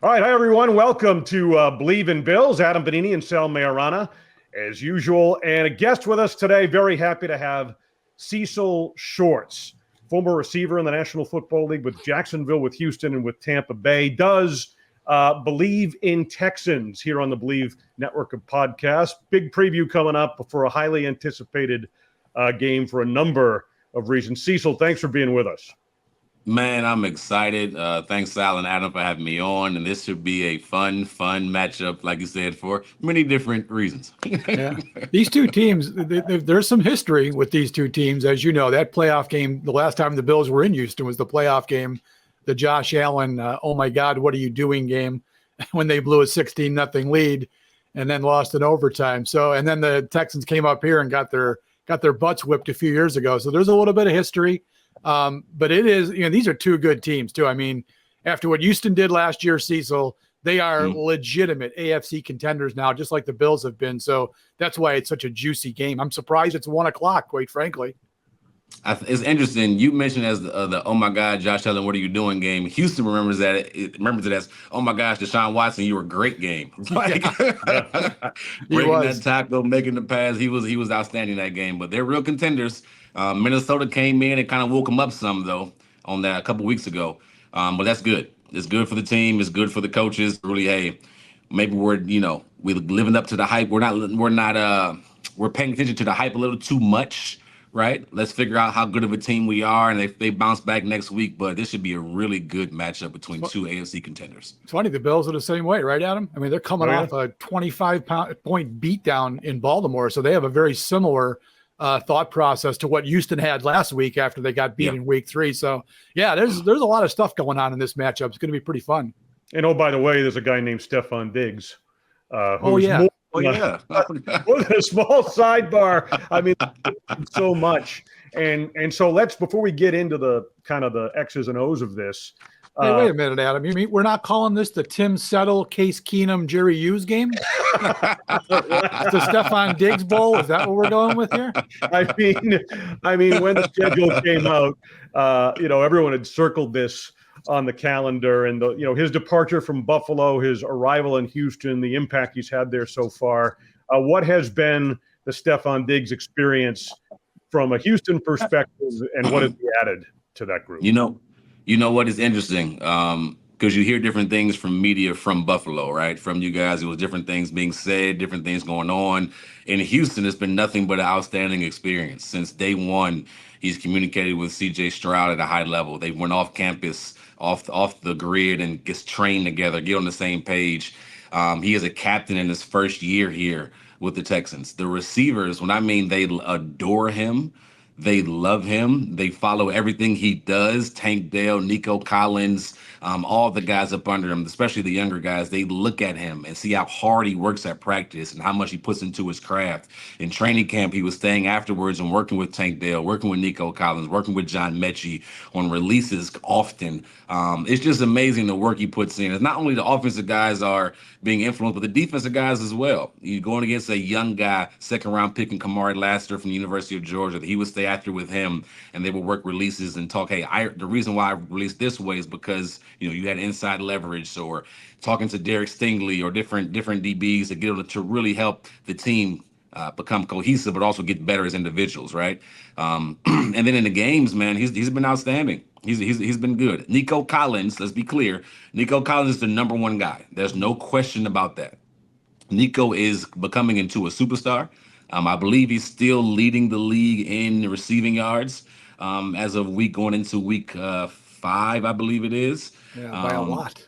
All right, hi everyone. Welcome to Believe in Bills. Adam Benini and Sal Majorana, as usual, and a guest with us today. Very happy to have Cecil Shorts, former receiver in the National Football League with Jacksonville, with Houston, and with Tampa Bay. Does Believe in Texans here on the Believe network of podcasts. Big preview coming up for a highly anticipated game for a number of reasons. Cecil, thanks for being with us. Man, I'm excited. Thanks, Sal and Adam, for having me on. And this should be a fun matchup, like you said, for many different reasons. Yeah. These two teams, there's some history with these two teams. As you know, that playoff game, the last time the Bills were in Houston was the playoff game, the Josh Allen, oh my God, what are you doing game, when they blew a 16-0 lead and then lost in overtime. So, and then the Texans came up here and got their butts whipped a few years ago. So there's a little bit of history. But it is, these are two good teams too. I mean, after what Houston did last year, Cecil, they are legitimate AFC contenders now, just like the Bills have been. So that's why it's such a juicy game. I'm surprised it's 1:00, quite frankly. It's interesting. You mentioned as the oh my God, Josh Allen, what are you doing game. Houston remembers it as oh my gosh, Deshaun Watson, you were a great game. Like breaking that tackle, making the pass, he was outstanding that game. But they're real contenders. Minnesota came in and kind of woke them up some though on that a couple weeks ago. But that's good. It's good for the team. It's good for the coaches. Really, hey, maybe we're living up to the hype. We're paying attention to the hype a little too much. Right. Let's figure out how good of a team we are. And they bounce back next week. But this should be a really good matchup between two AFC contenders. It's funny. The Bills are the same way, right, Adam? I mean, they're coming off a 25-point beatdown in Baltimore. So they have a very similar thought process to what Houston had last week after they got beat in week 3. So, yeah, there's a lot of stuff going on in this matchup. It's going to be pretty fun. And, oh, by the way, there's a guy named Stefon Diggs. With a small sidebar. I mean, so much. And so before we get into the kind of the X's and O's of this. Hey, wait a minute, Adam. You mean we're not calling this the Tim Settle, Case Keenum, Jerry Hughes game? The Stefon Diggs Bowl? Is that what we're going with here? I mean, when the schedule came out, everyone had circled this on the calendar, and his departure from Buffalo, his arrival in Houston, the impact he's had there so far. What has been the Stefon Diggs experience from a Houston perspective, and what has he added to that group? You know what is interesting? Because you hear different things from media from Buffalo, right? From you guys, it was different things being said, different things going on. In Houston, it's been nothing but an outstanding experience. Since day one, he's communicated with C.J. Stroud at a high level. They went off campus, off the grid, and gets trained together, get on the same page. He is a captain in his first year here with the Texans. The receivers, when I mean they adore him, they love him. They follow everything he does. Tank Dell, Nico Collins, all the guys up under him, especially the younger guys, they look at him and see how hard he works at practice and how much he puts into his craft. In training camp, he was staying afterwards and working with Tank Dell, working with Nico Collins, working with John Mechie on releases often. It's just amazing the work he puts in. It's not only the offensive guys are being influenced, but the defensive guys as well. You're going against a young guy, second-round pick in Kamari Lassiter from the University of Georgia. He would stay after with him, and they would work releases and talk, hey, the reason why I released this way is because you had inside leverage, or talking to Derek Stingley or different DBs to really help the team become cohesive, but also get better as individuals, right? And then in the games, man, he's been outstanding. He's been good. Nico Collins, let's be clear, Nico Collins is the number one guy. There's no question about that. Nico is becoming into a superstar. I believe he's still leading the league in receiving yards as of going into week 5, I believe it is. Yeah, by a lot.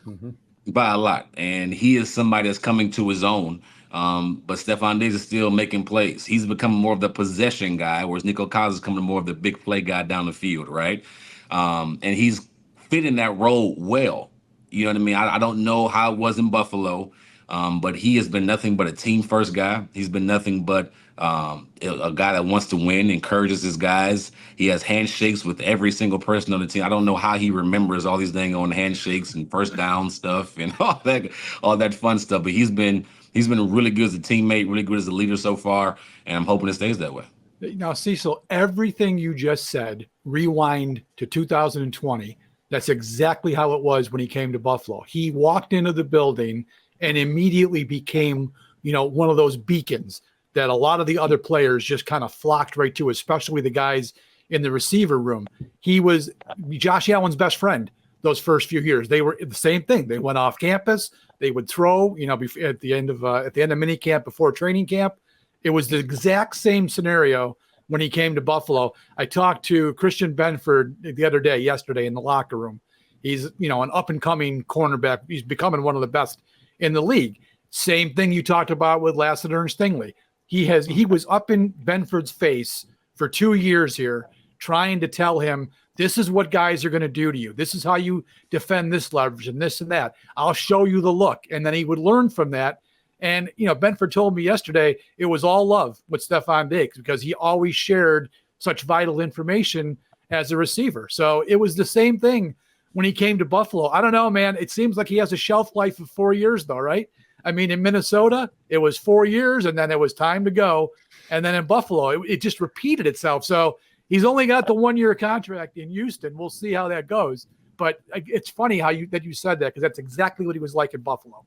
By a lot. And he is somebody that's coming to his own. But Stefon Diggs is still making plays. He's becoming more of the possession guy, whereas Nico Collins is coming more of the big play guy down the field, right? And he's fitting that role well. You know what I mean? I don't know how it was in Buffalo, but he has been nothing but a team-first guy. He's been nothing but a guy that wants to win, encourages his guys. He has handshakes with every single person on the team. I don't know how he remembers all these dang on handshakes and first down stuff and all that fun stuff. But he's been really good as a teammate, really good as a leader so far, and I'm hoping it stays that way. Now, Cecil, everything you just said, rewind to 2020, That's exactly how it was when he came to Buffalo. He walked into the building and immediately became, one of those beacons that a lot of the other players just kind of flocked right to, especially the guys in the receiver room. He was Josh Allen's best friend those first few years. They were the same thing. They went off campus. They would throw, at the end of mini camp before training camp. It was the exact same scenario when he came to Buffalo. I talked to Christian Benford yesterday in the locker room. He's, an up and coming cornerback. He's becoming one of the best in the league. Same thing you talked about with Lassiter and Stingley. He was up in Benford's face for 2 years here, trying to tell him, this is what guys are going to do to you. This is how you defend this leverage and this and that. I'll show you the look. And then he would learn from that. And, Benford told me yesterday it was all love with Stefon Diggs because he always shared such vital information as a receiver. So it was the same thing when he came to Buffalo. I don't know, man. It seems like he has a shelf life of 4 years, though, right? I mean, in Minnesota, it was 4 years, and then it was time to go. And then in Buffalo, it just repeated itself. So he's only got the 1 year contract in Houston. We'll see how that goes. But it's funny that you said that because that's exactly what he was like in Buffalo.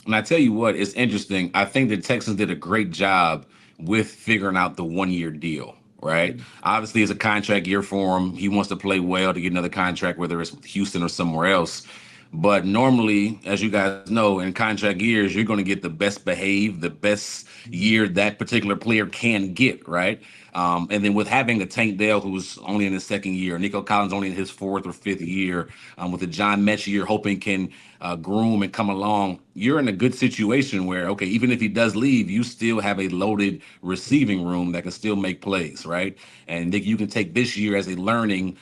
And I tell you what, it's interesting. I think the Texans did a great job with figuring out the 1 year deal, right? Obviously, it's a contract year for him. He wants to play well to get another contract, whether it's with Houston or somewhere else. But normally, as you guys know, in contract years, you're going to get the best behaved, the best year that particular player can get, right? And then with having a Tank Dell, who's only in his second year, Nico Collins only in his fourth or fifth year, with the John Mechie you're hoping can groom and come along, you're in a good situation where, okay, even if he does leave, you still have a loaded receiving room that can still make plays, right? And you can take this year as a learning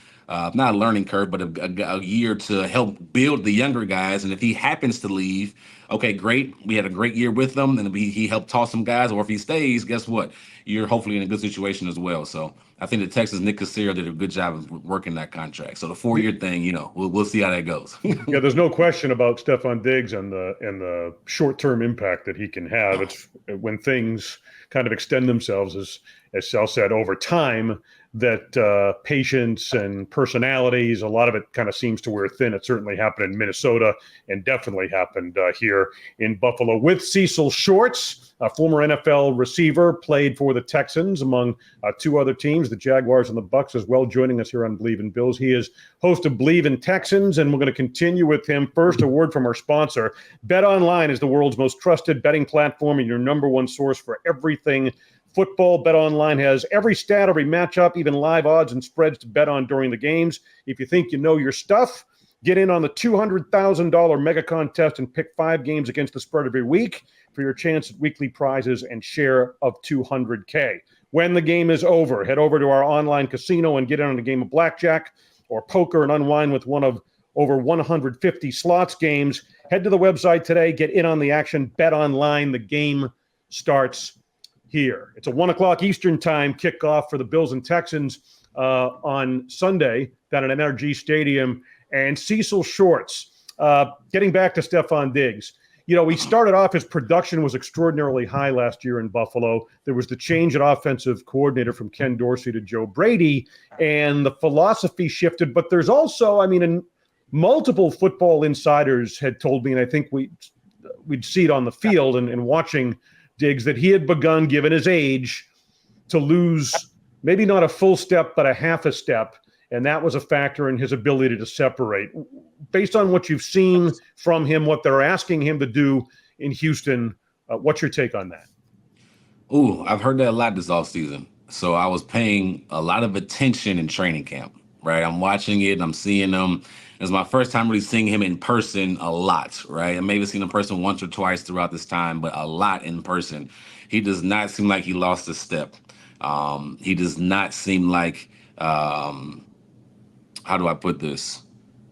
not a learning curve, but a year to help build the younger guys. And if he happens to leave, okay, great. We had a great year with them, and he helped toss some guys. Or if he stays, guess what? You're hopefully in a good situation as well. So I think the Texas Nick Cassero did a good job of working that contract. So the 4 year thing, we'll see how that goes. Yeah, there's no question about Stefon Diggs and the short-term impact that he can have. It's when things kind of extend themselves, as Sal said, over time, that patience and personalities, a lot of it kind of seems to wear thin. It certainly happened in Minnesota and definitely happened here in Buffalo with Cecil Shorts, a former NFL receiver, played for the Texans among two other teams, the Jaguars and the Bucs as well, joining us here on Believe in Bills. He is host of Believe in Texans, and we're going to continue with him. First, a word from our sponsor. BetOnline is the world's most trusted betting platform and your number one source for everything football. BetOnline has every stat, every matchup, even live odds and spreads to bet on during the games. If you think you know your stuff, get in on the $200,000 mega contest and pick 5 games against the spread every week for your chance at weekly prizes and share of $200K. When the game is over, head over to our online casino and get in on a game of blackjack or poker and unwind with one of over 150 slots games. Head to the website today, get in on the action, BetOnline. The game starts here. It's a 1 o'clock Eastern time kickoff for the Bills and Texans on Sunday down at NRG Stadium. And Cecil Shorts, getting back to Stefon Diggs. He started off, his production was extraordinarily high last year in Buffalo. There was the change at offensive coordinator from Ken Dorsey to Joe Brady, and the philosophy shifted. But there's also, and multiple football insiders had told me, and I think we'd see it on the field and watching Diggs, that he had begun, given his age, to lose maybe not a full step, but a half a step. And that was a factor in his ability to separate. Based on what you've seen from him, what they're asking him to do in Houston, what's your take on that? Ooh, I've heard that a lot this offseason. So I was paying a lot of attention in training camp, right? I'm watching it, I'm seeing him. It's my first time really seeing him in person a lot, right? I maybe seen him in person once or twice throughout this time, but a lot in person. He does not seem like he lost a step. He does not seem like, how do I put this?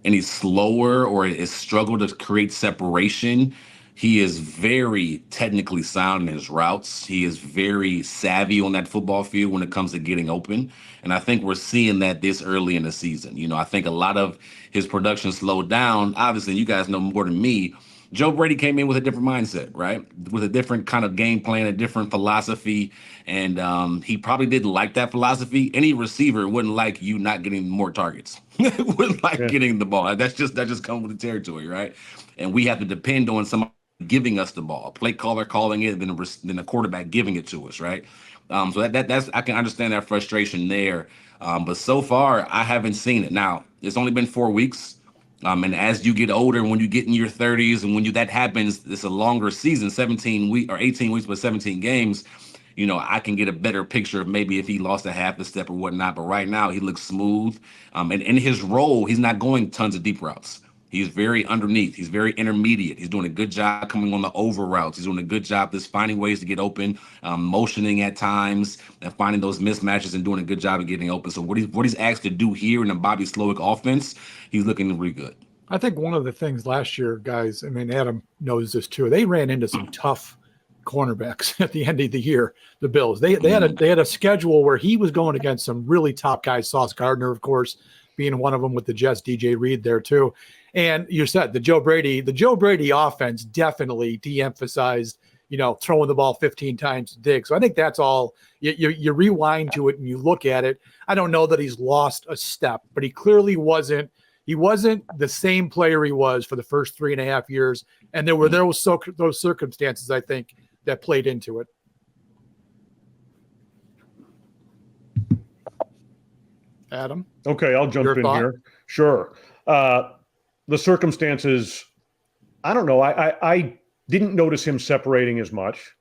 Any slower or has struggled to create separation. He is very technically sound in his routes. He is very savvy on that football field when it comes to getting open. And I think we're seeing that this early in the season. I think a lot of his production slowed down. Obviously, you guys know more than me. Joe Brady came in with a different mindset, right? With a different kind of game plan, a different philosophy. And he probably didn't like that philosophy. Any receiver wouldn't like you not getting more targets, wouldn't like getting the ball. That just comes with the territory, right? And we have to depend on somebody giving us the ball, play caller calling it, then the quarterback giving it to us, right? So that's I can understand that frustration there. But so far, I haven't seen it. Now, it's only been 4 weeks. And as you get older, when you get in your 30s, and when that happens, it's a longer season, 17 weeks or 18 weeks, but 17 games. I can get a better picture of maybe if he lost a half a step or whatnot. But right now, he looks smooth. And in his role, he's not going tons of deep routes. He's very underneath. He's very intermediate. He's doing a good job coming on the over routes. He's doing a good job just finding ways to get open, motioning at times, and finding those mismatches and doing a good job of getting open. So what he's asked to do here in the Bobby Slowick offense, he's looking really good. I think one of the things last year, guys, I mean, Adam knows this too. They ran into some tough cornerbacks at the end of the year. The Bills. They had a schedule where he was going against some really top guys. Sauce Gardner, of course, being one of them with the Jets. DJ Reed there too. And you said the Joe Brady offense definitely de-emphasized, throwing the ball 15 times to Diggs. So I think that's all. You rewind to it and you look at it. I don't know that he's lost a step, but he clearly wasn't. He wasn't the same player he was for the first 3.5 years, and there were those circumstances, I think, that played into it. Adam? Okay, I'll jump in here. Sure. The circumstances, I don't know. I didn't notice him separating as much.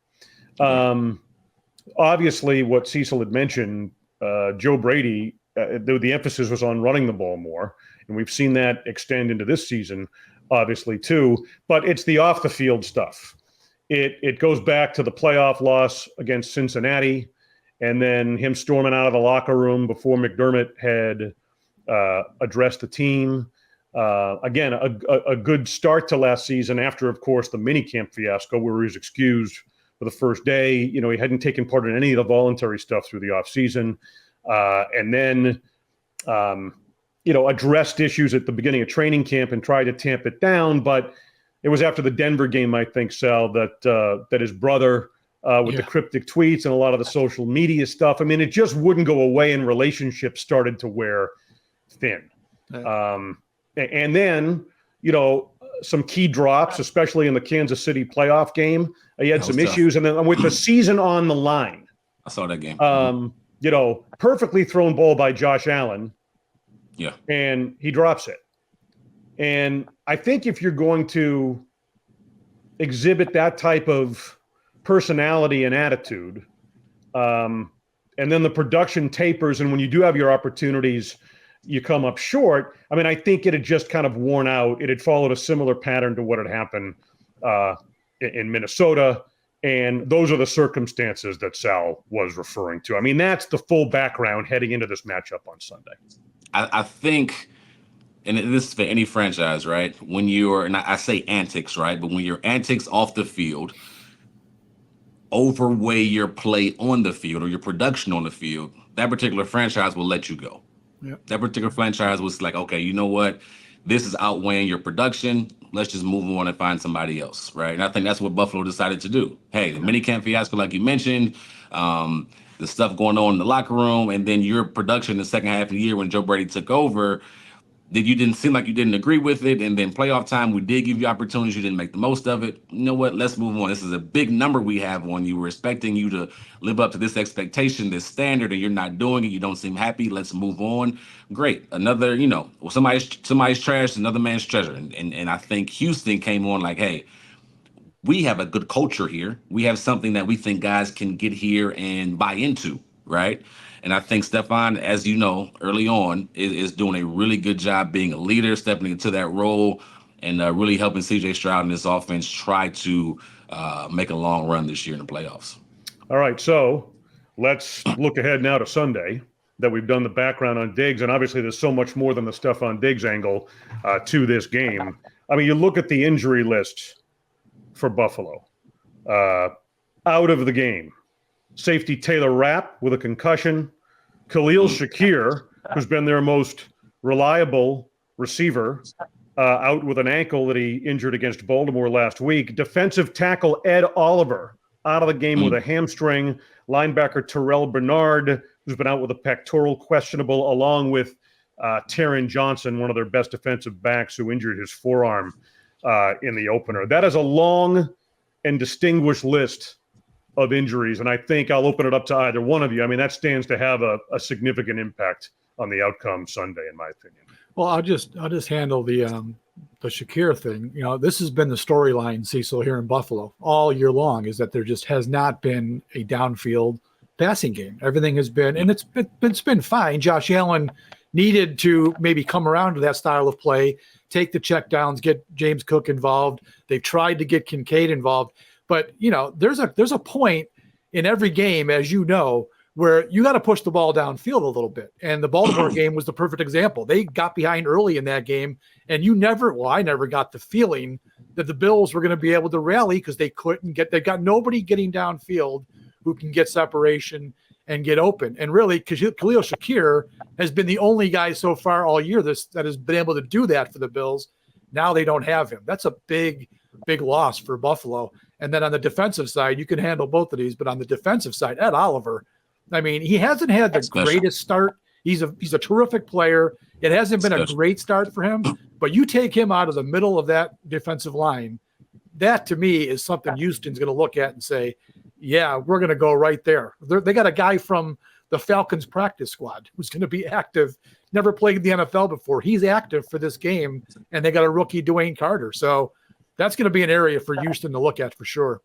Obviously, what Cecil had mentioned, Joe Brady, the emphasis was on running the ball more. And we've seen that extend into this season, obviously, too. But it's the off-the-field stuff. It goes back to the playoff loss against Cincinnati, and then him storming out of the locker room before McDermott had addressed the team. Again, a good start to last season after, of course, the minicamp fiasco where he was excused for the first day. He hadn't taken part in any of the voluntary stuff through the offseason. And then, addressed issues at the beginning of training camp and tried to tamp it down. But it was after the Denver game, I think, Sal, that his brother with the cryptic tweets and a lot of the social media stuff. I mean, it just wouldn't go away, and relationships started to wear thin. And then, some key drops, especially in the Kansas City playoff game. He had some issues. And then with the season on the line. I saw that game. Perfectly thrown ball by Josh Allen. Yeah. And he drops it. And I think if you're going to exhibit that type of personality and attitude, and then the production tapers, and when you do have your opportunities, you come up short. I mean, I think it had just kind of worn out. It had followed a similar pattern to what had happened in Minnesota. And those are the circumstances that Sal was referring to. I mean, that's the full background heading into this matchup on Sunday. I think, and this is for any franchise, right? When you're, and I say antics, right? But when your antics off the field overweigh your play on the field or your production on the field, that particular franchise will let you go. Yep. That particular franchise was like, okay, you know what? This is outweighing your production. Let's just move on and find somebody else, right? And I think that's what Buffalo decided to do. Hey, the minicamp fiasco, like you mentioned, the stuff going on in the locker room, and then your production in the second half of the year when Joe Brady took over, you didn't seem like you didn't agree with it. And then playoff time, we did give you opportunities. You didn't make the most of it. You know what? Let's move on. This is a big number we have on you. We're expecting you to live up to this expectation, this standard, and you're not doing it. You don't seem happy. Let's move on. Great. Another, somebody's trash, another man's treasure. And I think Houston came on like, hey, we have a good culture here. We have something that we think guys can get here and buy into, right? And I think Stefon, as you know, early on, is doing a really good job being a leader, stepping into that role, and really helping C.J. Stroud and this offense try to make a long run this year in the playoffs. All right, so let's look ahead now to Sunday that we've done the background on Diggs, and obviously there's so much more than the Stefon Diggs angle to this game. I mean, you look at the injury list for Buffalo. Out of the game. Safety Taylor Rapp with a concussion. Khalil Shakir, who's been their most reliable receiver, out with an ankle that he injured against Baltimore last week. Defensive tackle Ed Oliver out of the game with a hamstring. Linebacker Terrell Bernard, who's been out with a pectoral, questionable, along with Taron Johnson, one of their best defensive backs, who injured his forearm in the opener. That is a long and distinguished list of injuries, and I think I'll open it up to either one of you. I mean, that stands to have a significant impact on the outcome Sunday, in my opinion. Well, I'll just handle the Shakir thing. You know, this has been the storyline, Cecil, here in Buffalo all year long, is that there just has not been a downfield passing game. Everything has been, and it's been fine. Josh Allen needed to maybe come around to that style of play, take the checkdowns, get James Cook involved. They've tried to get Kincaid involved, but you know, there's a point in every game, as you know, where you got to push the ball downfield a little bit. And the Baltimore game was the perfect example. They got behind early in that game, and I never got the feeling that the Bills were going to be able to rally because they got nobody getting downfield who can get separation and get open. And really, Khalil Shakir has been the only guy so far all year that has been able to do that for the Bills. Now they don't have him. That's a big, big loss for Buffalo. And then on the defensive side, you can handle both of these, but on the defensive side, Ed Oliver, I mean, he hasn't had the greatest start. He's a terrific player. It hasn't been a great start for him, but you take him out of the middle of that defensive line, that to me is something Houston's going to look at and say, yeah, we're going to go right there. They got a guy from the Falcons practice squad who's going to be active, never played in the NFL before. He's active for this game, and they got a rookie, Dwayne Carter. So that's going to be an area for Houston to look at for sure.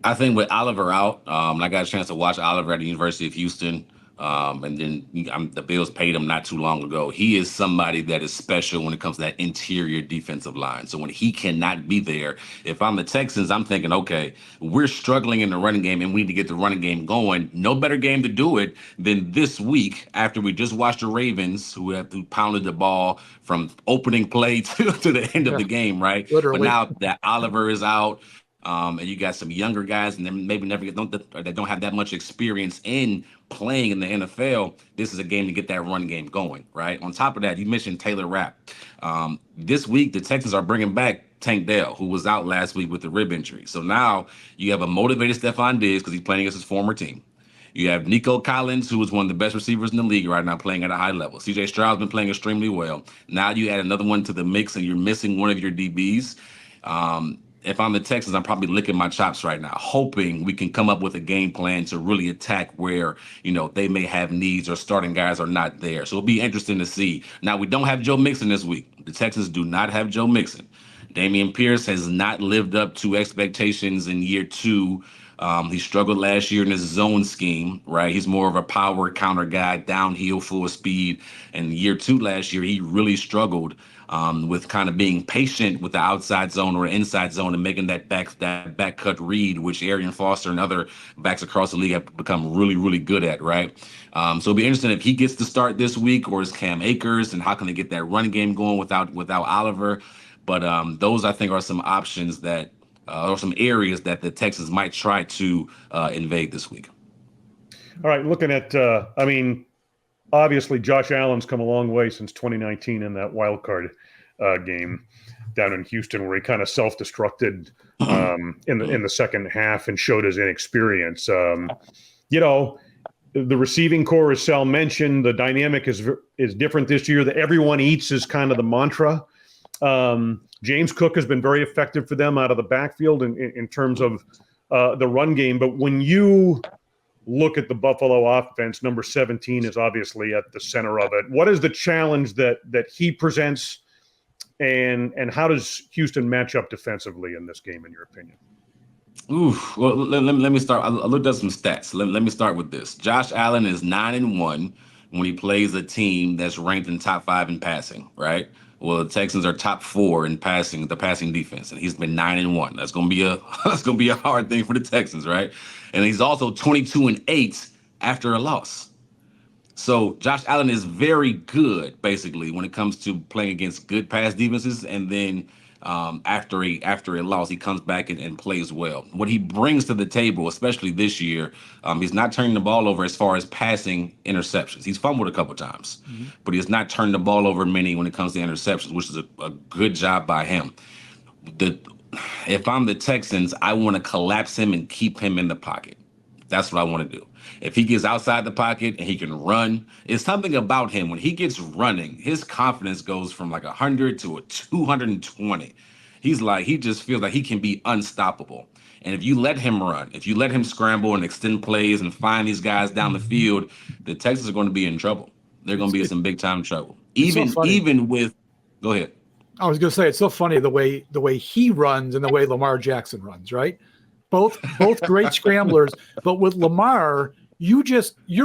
I think with Oliver out, I got a chance to watch Oliver at the University of Houston, and then the Bills paid him not too long ago. He is somebody that is special when it comes to that interior defensive line. So when he cannot be there, if I'm the Texans, I'm thinking, okay, we're struggling in the running game and we need to get the running game going. No better game to do it than this week after we just watched the Ravens, who pounded the ball from opening play to the end of the game, right? Literally. But now that Oliver is out, and you got some younger guys, and then maybe that don't have that much experience in playing in the NFL. This is a game to get that run game going, right? On top of that, you mentioned Taylor Rapp. This week, the Texans are bringing back Tank Dell, who was out last week with the rib injury. So now you have a motivated Stefon Diggs because he's playing against his former team. You have Nico Collins, who is one of the best receivers in the league right now, playing at a high level. CJ Stroud's been playing extremely well. Now you add another one to the mix, and you're missing one of your DBs. If I'm the Texans, I'm probably licking my chops right now, hoping we can come up with a game plan to really attack where, you know, they may have needs or starting guys are not there. So it'll be interesting to see. Now, we don't have Joe Mixon this week. The Texans do not have Joe Mixon. Dameon Pierce has not lived up to expectations in year two. He struggled last year in his zone scheme, right? He's more of a power counter guy, downhill, full speed. And year two last year, he really struggled with kind of being patient with the outside zone or inside zone and making that back cut read, which Arian Foster and other backs across the league have become really, really good at, right? So it'll be interesting if he gets to start this week, or is Cam Akers, and how can they get that running game going without Oliver? But those, I think, are some options that or some areas that the Texans might try to invade this week. All right, looking at, obviously Josh Allen's come a long way since 2019 in that wild card game down in Houston, where he kind of self-destructed in the second half and showed his inexperience. The receiving core, as Sal mentioned, the dynamic is different this year. That everyone eats is kind of the mantra. James Cook has been very effective for them out of the backfield in terms of the run game. But when you look at the Buffalo offense, number 17 is obviously at the center of it. What is the challenge that he presents, and how does Houston match up defensively in this game, in your opinion? Well, let me start. I looked up some stats. Let me start with this. Josh Allen is 9-1 when he plays a team that's ranked in top 5 in passing, right? Well, the Texans are top 4 in passing, the passing defense, and he's been 9-1. That's gonna be a hard thing for the Texans, right? And he's also 22-8 after a loss. So Josh Allen is very good, basically, when it comes to playing against good pass defenses, and then after a loss. He comes back and plays well. What he brings to the table, especially this year, he's not turning the ball over as far as passing interceptions. He's fumbled a couple times, but he's not turned the ball over many when it comes to interceptions, which is a good job by him. If I'm the Texans, I want to collapse him and keep him in the pocket. That's what I want to do. If he gets outside the pocket and he can run, it's something about him. When he gets running, his confidence goes from like 100 to a 220. He just feels like he can be unstoppable. And if you let him run, if you let him scramble and extend plays and find these guys down the field, the Texans are going to be in trouble. They're going to be in some big time trouble. Even with, go ahead. I was going to say, it's so funny the way he runs and the way Lamar Jackson runs, right? Both great scramblers, but with Lamar, you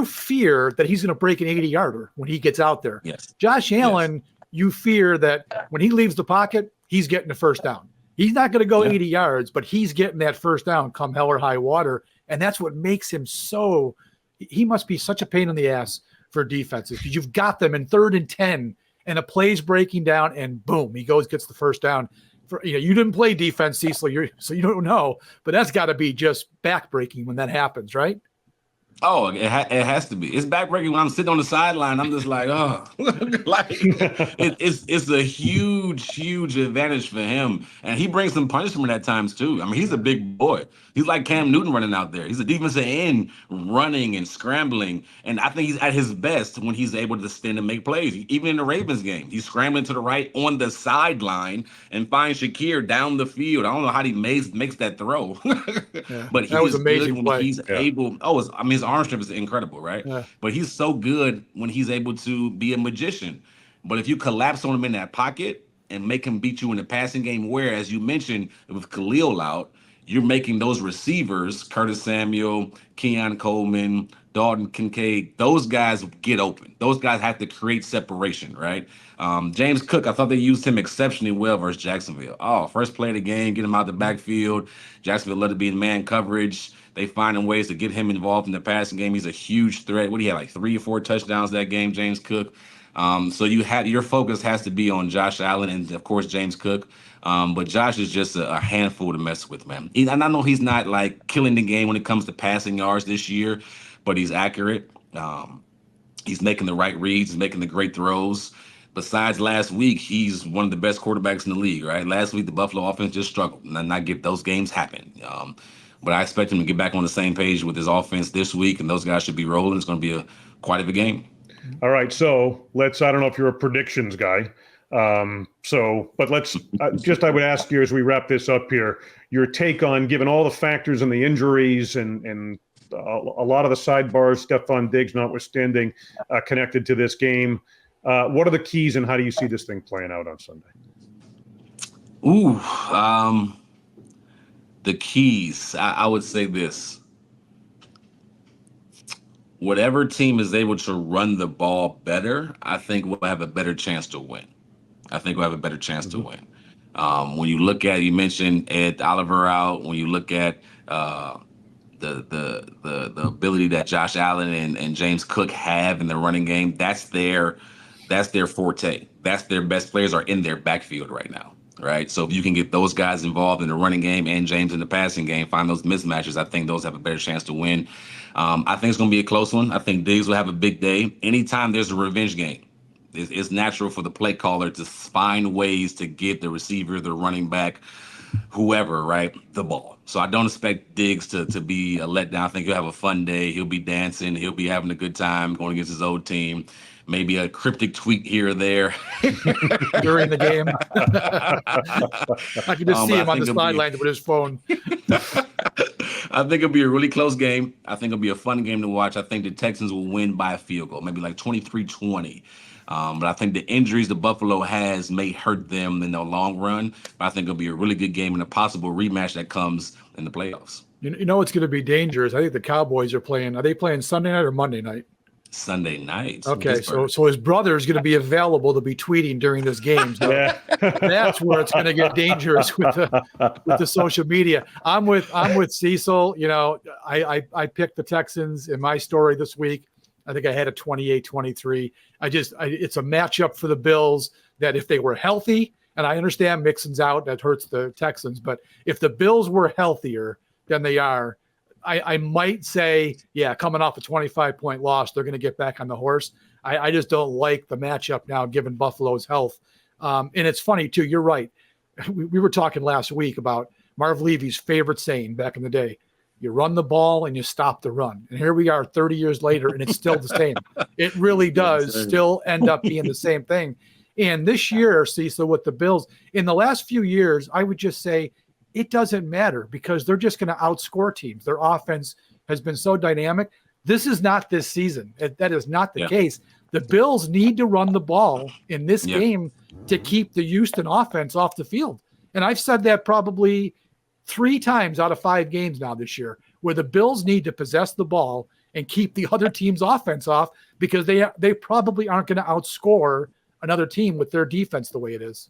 fear that he's going to break an 80-yarder when he gets out there. Yes. Josh Allen, you fear that when he leaves the pocket, he's getting the first down. He's not going to go 80 yards, but he's getting that first down come hell or high water, and that's what makes him so. He must be such a pain in the ass for defenses because you've got them in 3rd and 10, and a play's breaking down, and boom, he gets the first down. You didn't play defense, Cecil, so you don't know, but that's got to be just backbreaking when that happens, right? Oh, it has to be. It's backbreaking when I'm sitting on the sideline. I'm just like, oh, like it's a huge advantage for him, and he brings some punishment at times too. I mean, he's a big boy. He's like Cam Newton running out there. He's a defensive end running and scrambling, and I think he's at his best when he's able to stand and make plays. Even in the Ravens game, he's scrambling to the right on the sideline and finds Shakir down the field. I don't know how he makes that throw, but he was amazing when he's able. His arm strength is incredible, right? Yeah. But he's so good when he's able to be a magician. But if you collapse on him in that pocket and make him beat you in the passing game, where, as you mentioned, with Khalil out, you're making those receivers, Curtis Samuel, Keon Coleman, Dalton Kincaid, those guys get open. Those guys have to create separation, right? James Cook, I thought they used him exceptionally well versus Jacksonville. First play of the game, get him out the backfield. Jacksonville let it be in man coverage. They finding ways to get him involved in the passing game. He's a huge threat. What do you have, like 3 or 4 touchdowns that game, James Cook? So your focus has to be on Josh Allen and, of course, James Cook. But Josh is just a handful to mess with, man. And I know he's not like killing the game when it comes to passing yards this year, but he's accurate. He's making the right reads. He's making the great throws. Besides last week, he's one of the best quarterbacks in the league, right? Last week, the Buffalo offense just struggled and not get those games happen. But I expect him to get back on the same page with his offense this week, and those guys should be rolling. It's going to be quite of a game. All right, so I don't know if you're a predictions guy. But let's I would ask you as we wrap this up here, your take on, given all the factors and the injuries and a lot of the sidebars, Stefon Diggs notwithstanding, connected to this game. What are the keys and how do you see this thing playing out on Sunday? The keys, I would say this. Whatever team is able to run the ball better, I think we'll have a better chance to win. When you look at, you mentioned Ed Oliver out. When you look at the ability that Josh Allen and James Cook have in the running game, that's their forte. That's their best players are in their backfield right now. Right. So if you can get those guys involved in the running game and James in the passing game, find those mismatches, I think those have a better chance to win. I think it's going to be a close one. I think Diggs will have a big day. Anytime there's a revenge game, it's natural for the play caller to find ways to get the receiver, the running back, whoever, right, the ball. So I don't expect Diggs to be a letdown. I think he'll have a fun day. He'll be dancing. He'll be having a good time going against his old team. Maybe a cryptic tweet here or there during the game. I can just see him on the sidelines with his phone. I think it'll be a really close game. I think it'll be a fun game to watch. I think the Texans will win by a field goal, maybe like 23-20. But I think the injuries the Buffalo has may hurt them in the long run. But I think it'll be a really good game and a possible rematch that comes in the playoffs. You know what's going to be dangerous? I think the Cowboys are they playing Sunday night or Monday night? Sunday night. Okay, so his brother is going to be available to be tweeting during this game. So that's where it's going to get dangerous with the social media. I'm with Cecil. You know, I picked the Texans in my story this week. I think I had a 28-23. It's a matchup for the Bills that if they were healthy And I understand Mixon's out. That hurts the Texans. But if the Bills were healthier than they are, I might say, yeah, coming off a 25-point loss, they're going to get back on the horse. I just don't like the matchup now, given Buffalo's health. And it's funny, too. You're right. We were talking last week about Marv Levy's favorite saying back in the day. You run the ball and you stop the run. And here we are 30 years later, and it's still the same. It really does still end up being the same thing. And this year, Cecil, with the Bills, in the last few years, I would just say it doesn't matter because they're just going to outscore teams. Their offense has been so dynamic. This is not this season. That is not the case. The Bills need to run the ball in this game to keep the Houston offense off the field. And I've said that probably 3 times out of 5 games now this year, where the Bills need to possess the ball and keep the other team's offense off because they probably aren't going to outscore another team with their defense the way it is.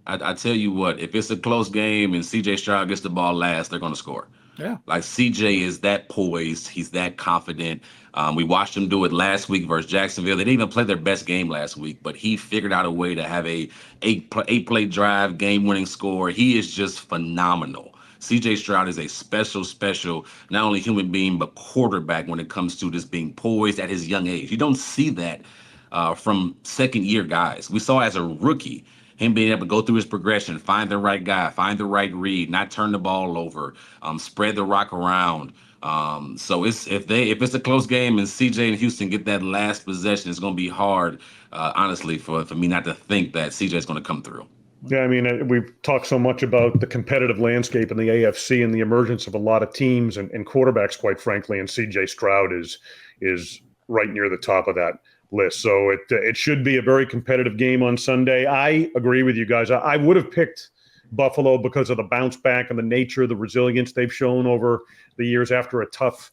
I tell you what, if it's a close game and CJ Stroud gets the ball last, they're going to score. Yeah. Like CJ is that poised. He's that confident. We watched him do it last week versus Jacksonville. They didn't even play their best game last week, but he figured out a way to have a 8-play drive, game-winning score. He is just phenomenal. CJ Stroud is a special, not only human being, but quarterback when it comes to just being poised at his young age. You don't see that from second-year guys. We saw as a rookie him being able to go through his progression, find the right guy, find the right read, not turn the ball over, spread the rock around. So if it's a close game and CJ and Houston get that last possession, it's going to be hard, honestly, for me not to think that CJ is going to come through. Yeah, I mean, we've talked so much about the competitive landscape in the AFC and the emergence of a lot of teams and quarterbacks, quite frankly, and CJ Stroud is right near the top of that list. So it should be a very competitive game on Sunday. I agree with you guys. I would have picked Buffalo because of the bounce back and the nature of the resilience they've shown over the years after a tough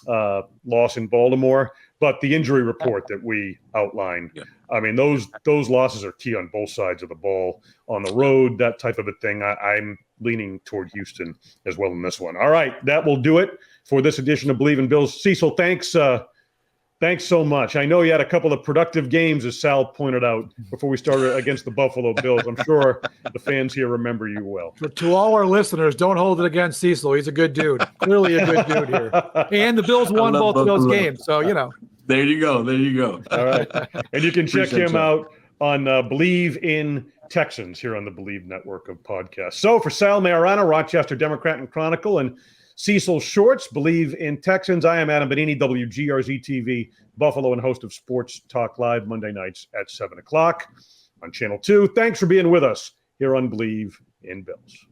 loss in Baltimore. But the injury report that we outlined, I mean, those losses are key on both sides of the ball on the road, that type of a thing. I'm leaning toward Houston as well in this one. All right, that will do it for this edition of Believe in Bills. Cecil, thanks so much. I know you had a couple of productive games, as Sal pointed out, before we started against the Buffalo Bills. I'm sure the fans here remember you well. To all our listeners, don't hold it against Cecil. He's a good dude. Clearly a good dude here. And the Bills won both of those games, so, you know. There you go. All right. And you can check him out on Believe in Texans here on the Believe network of podcasts. So for Sal Majorana, Rochester Democrat and Chronicle, and Cecil Shorts, Believe in Texans, I am Adam Benini, WGRZ-TV, Buffalo, and host of Sports Talk Live Monday nights at 7 o'clock on Channel 2. Thanks for being with us here on Believe in Bills.